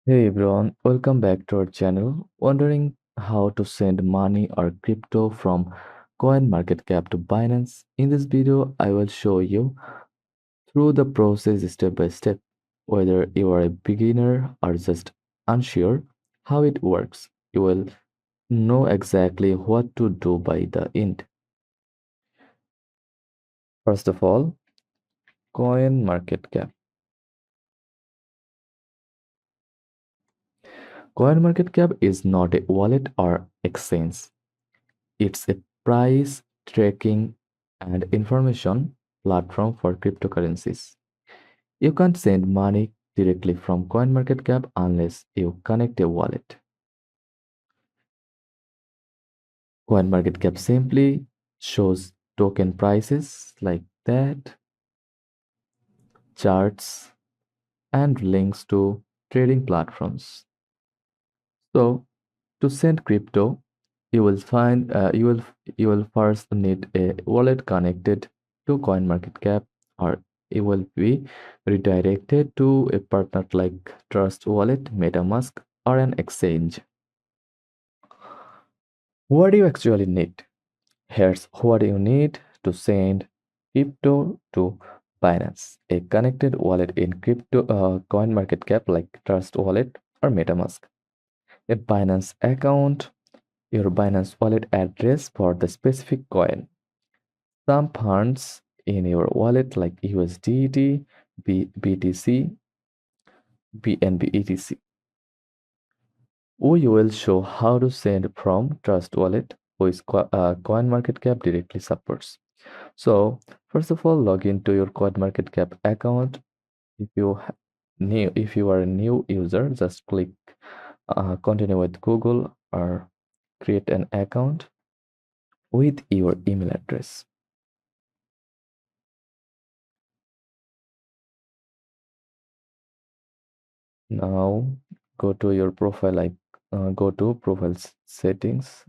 Hey everyone, welcome back to our channel. Wondering how to send money or crypto from CoinMarketCap to Binance? In this video, I will show you through the process step by step. Whether you are a beginner or just unsure how it works, you will know exactly what to do by the end. First of all, CoinMarketCap. CoinMarketCap is not a wallet or exchange. It's a price tracking and information platform for cryptocurrencies. You can't send money directly from CoinMarketCap unless you connect a wallet. CoinMarketCap simply shows token prices like that, charts, and links to trading platforms. So, to send crypto, you will find you will first need a wallet connected to CoinMarketCap, or you will be redirected to a partner like Trust Wallet, MetaMask, or an exchange. What do you actually need? Here's what you need to send crypto to Binance: a connected wallet in crypto CoinMarketCap like Trust Wallet or MetaMask, a Binance account, your Binance wallet address for the specific coin, some funds in your wallet like USDT, BTC, BNB, etc. We will show how to send from Trust Wallet, which CoinMarketCap directly supports. So, first of all, log into your CoinMarketCap account. If you are a new user, just click continue with Google or create an account with your email address. Now go to your profile, go to settings,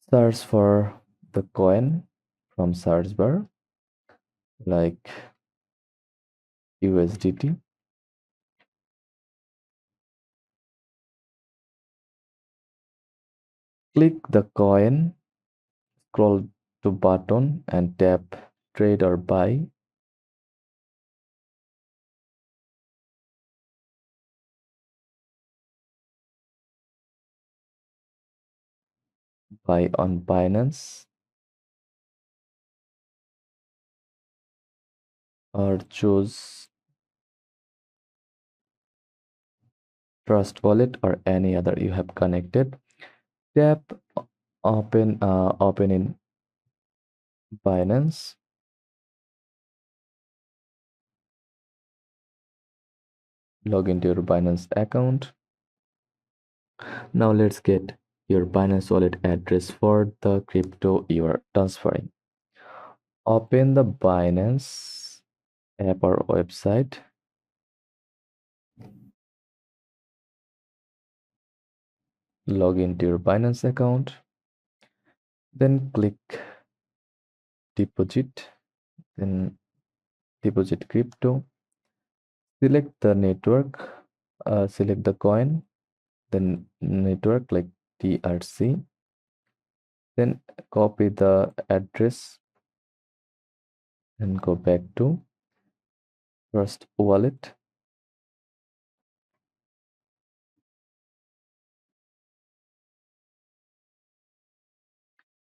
search for the coin from search bar like USDT. Click the coin, scroll to button and tap trade or buy. Buy on Binance or choose Trust Wallet or any other you have connected. Tap open in Binance. Log into your Binance account. Now let's get your Binance wallet address for the crypto you are transferring. Open the Binance app or website. Log into your Binance account. Then click deposit. Then deposit crypto. Select the network. Select the coin. Then network like TRC. Then copy the address and go back to Trust Wallet.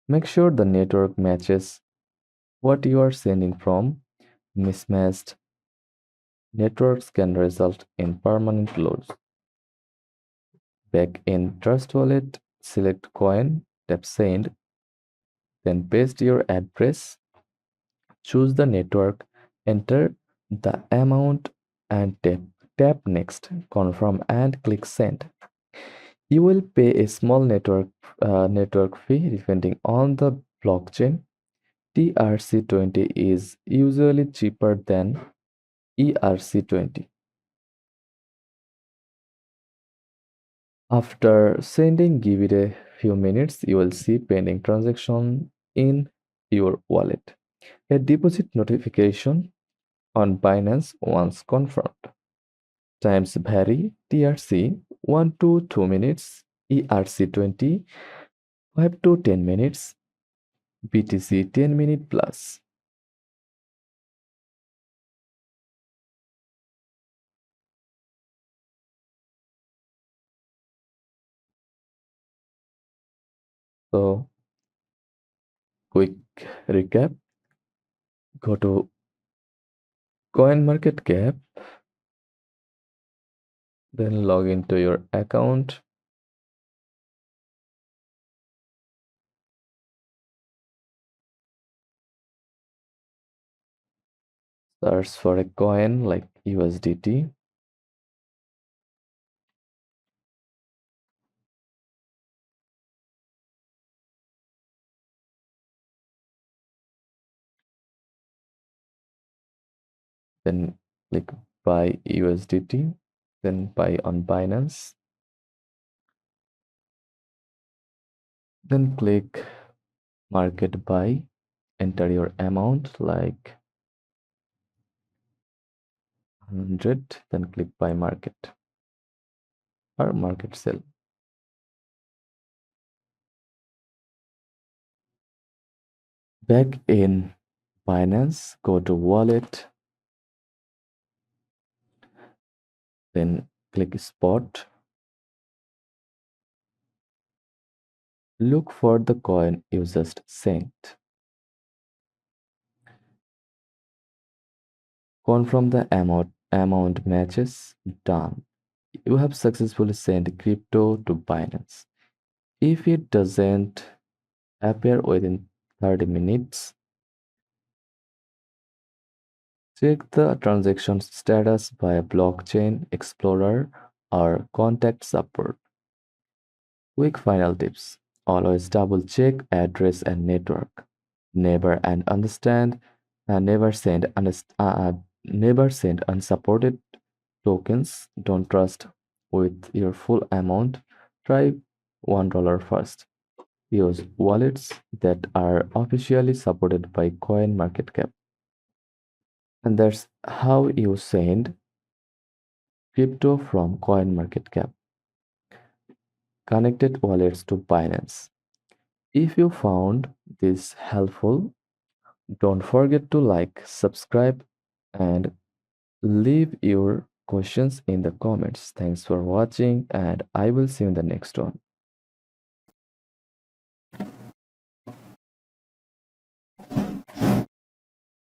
Make sure the network matches what you are sending from. Mismatched networks can result in permanent loss. Back in Trust Wallet, select coin, tap send, then paste your address, choose the network, enter the amount and tap next, confirm and click send. You will pay a small network fee depending on the blockchain. TRC20 is usually cheaper than ERC20. After sending, give it a few minutes. You will see pending transaction in your wallet. A deposit notification on Binance once confirmed. Times vary: TRC 1 to 2 minutes, ERC 20 5 to 10 minutes, BTC 10 minute plus. So, quick recap: go to CoinMarketCap, then log into your account, search for a coin like USDT, then click buy USDT, then buy on Binance, then click market buy, enter your amount like 100, then click buy market or market sell. Back in Binance, go to wallet, then click spot. Look for the coin you just sent. Confirm the amount matches. Done. You have successfully sent crypto to Binance. If it doesn't appear within 30 minutes, check the transaction status via Blockchain Explorer or contact support. Quick final tips: always double check address and network. Never and understand, never send unsupported tokens. Don't trust with your full amount. Try $1 first. Use wallets that are officially supported by CoinMarketCap. And that's how you send crypto from CoinMarketCap. Connected wallets to Binance. If you found this helpful, don't forget to like, subscribe, and leave your questions in the comments. Thanks for watching, and I will see you in the next one.